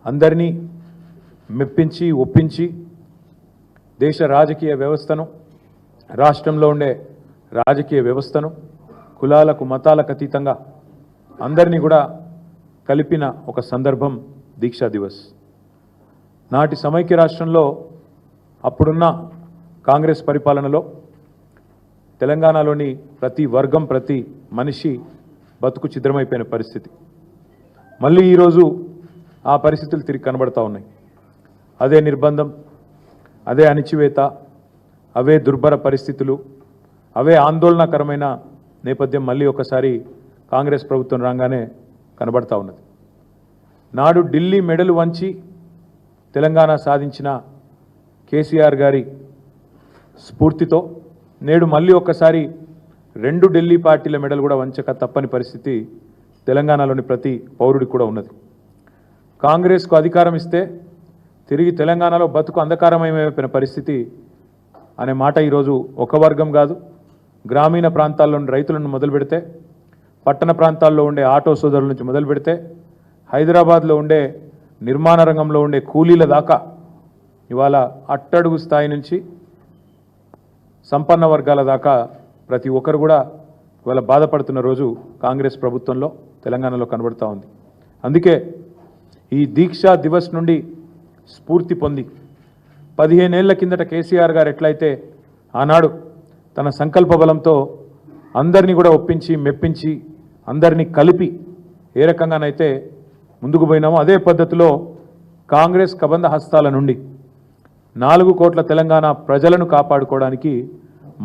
అందరినీ మెప్పించి ఒప్పించి దేశ రాజకీయ వ్యవస్థను, రాష్ట్రంలో ఉండే రాజకీయ వ్యవస్థను కులాలకు మతాలకు అతీతంగా అందరినీ కూడా కలిపిన ఒక సందర్భం దీక్షా దివస్. నాటి సమైక్య రాష్ట్రంలో అప్పుడున్న కాంగ్రెస్ పరిపాలనలో తెలంగాణలోని ప్రతి వర్గం, ప్రతి మనిషి బతుకు ఛిద్రమైపోయిన పరిస్థితి. మళ్ళీ ఈరోజు ఆ పరిస్థితులు తిరిగి కనబడతా ఉన్నాయి. అదే నిర్బంధం, అదే అణిచివేత, అవే దుర్భర పరిస్థితులు, అవే ఆందోళనకరమైన నేపథ్యం మళ్ళీ ఒకసారి కాంగ్రెస్ ప్రభుత్వం రాగానే కనబడతా ఉన్నది. నాడు ఢిల్లీ మెడలు వంచి తెలంగాణ సాధించిన కేసీఆర్ గారి స్ఫూర్తితో నేడు మళ్ళీ ఒక్కసారి 2 ఢిల్లీ పార్టీల మెడలు కూడా వంచక తప్పని పరిస్థితి తెలంగాణలోని ప్రతి పౌరుడికి కూడా ఉన్నది. కాంగ్రెస్కు అధికారం ఇస్తే తిరిగి తెలంగాణలో బతుకు అంధకారమయమైపోయిన పరిస్థితి అనే మాట ఈరోజు ఒక వర్గం కాదు, గ్రామీణ ప్రాంతాల్లోని రైతులను మొదలు పెడితే, పట్టణ ప్రాంతాల్లో ఉండే ఆటో సోదరుల నుంచి మొదలు పెడితే, హైదరాబాద్లో ఉండే నిర్మాణ రంగంలో ఉండే కూలీల దాకా ఇవాళ అట్టడుగు స్థాయి నుంచి సంపన్న వర్గాల దాకా ప్రతి ఒక్కరు కూడా ఇవాళ బాధపడుతున్న రోజు కాంగ్రెస్ ప్రభుత్వంలో తెలంగాణలో కనబడుతూ ఉంది. అందుకే ఈ దీక్షా దివస్ నుండి స్ఫూర్తి పొంది 15 ఏళ్ల కిందట కేసీఆర్ గారు ఎట్లయితే ఆనాడు తన సంకల్ప బలంతో అందరినీ కూడా ఒప్పించి మెప్పించి అందరినీ కలిపి ఏ రకంగానైతే ముందుకు పోయినామో అదే పద్ధతిలో కాంగ్రెస్ కబంధ హస్తాల నుండి 4 కోట్ల తెలంగాణ ప్రజలను కాపాడుకోవడానికి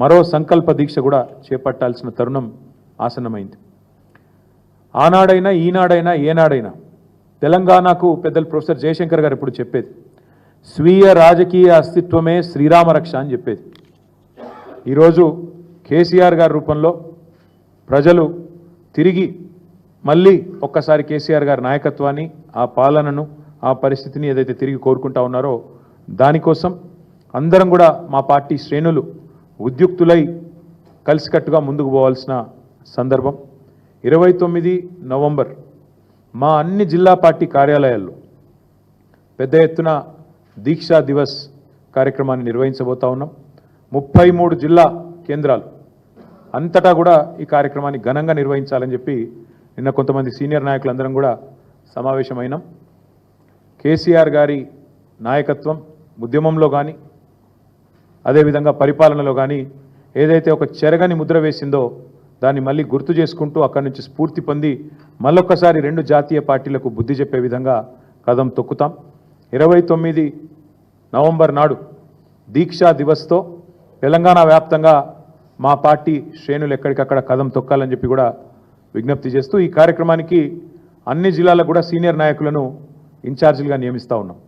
మరో సంకల్ప దీక్ష కూడా చేపట్టాల్సిన తరుణం ఆసన్నమైంది. ఆనాడైనా ఈనాడైనా ఏనాడైనా తెలంగాణకు పెద్దలు ప్రొఫెసర్ జయశంకర్ గారు ఇప్పుడు చెప్పేది స్వీయ రాజకీయ అస్తిత్వమే శ్రీరామ రక్ష అని చెప్పేది. ఈరోజు కేసీఆర్ గారి రూపంలో ప్రజలు తిరిగి మళ్ళీ ఒక్కసారి కేసీఆర్ గారి నాయకత్వాన్ని, ఆ పాలనను, ఆ పరిస్థితిని ఏదైతే తిరిగి కోరుకుంటా ఉన్నారో దానికోసం అందరం కూడా మా పార్టీ శ్రేణులు ఉద్యుక్తులై కలిసికట్టుగా ముందుకు పోవాల్సిన సందర్భం. 29 నవంబర్ మా అన్ని జిల్లా పార్టీ కార్యాలయాల్లో పెద్ద ఎత్తున దీక్షా దివస్ కార్యక్రమాన్ని నిర్వహించబోతా ఉన్నాం. 33 జిల్లా కేంద్రాలు అంతటా కూడా ఈ కార్యక్రమాన్ని ఘనంగా నిర్వహించాలని చెప్పి నిన్న కొంతమంది సీనియర్ నాయకులందరం కూడా సమావేశమైనాం. కేసీఆర్ గారి నాయకత్వం ఉద్యమంలో కానీ అదేవిధంగా పరిపాలనలో కానీ ఏదైతే ఒక చెరగని ముద్ర వేసిందో దాన్ని మళ్ళీ గుర్తు చేసుకుంటూ అక్కడి నుంచి స్ఫూర్తి పొంది మళ్ళొక్కసారి 2 జాతీయ పార్టీలకు బుద్ధి చెప్పే విధంగా కదం తొక్కుతాం. 29 నవంబర్ నాడు దీక్షా దివస్తో తెలంగాణ వ్యాప్తంగా మా పార్టీ శ్రేణులు ఎక్కడికక్కడ కదం తొక్కాలని చెప్పి కూడా విజ్ఞప్తి చేస్తూ ఈ కార్యక్రమానికి అన్ని జిల్లాలకు కూడా సీనియర్ నాయకులను ఇన్ఛార్జీలుగా నియమిస్తూ ఉన్నాం.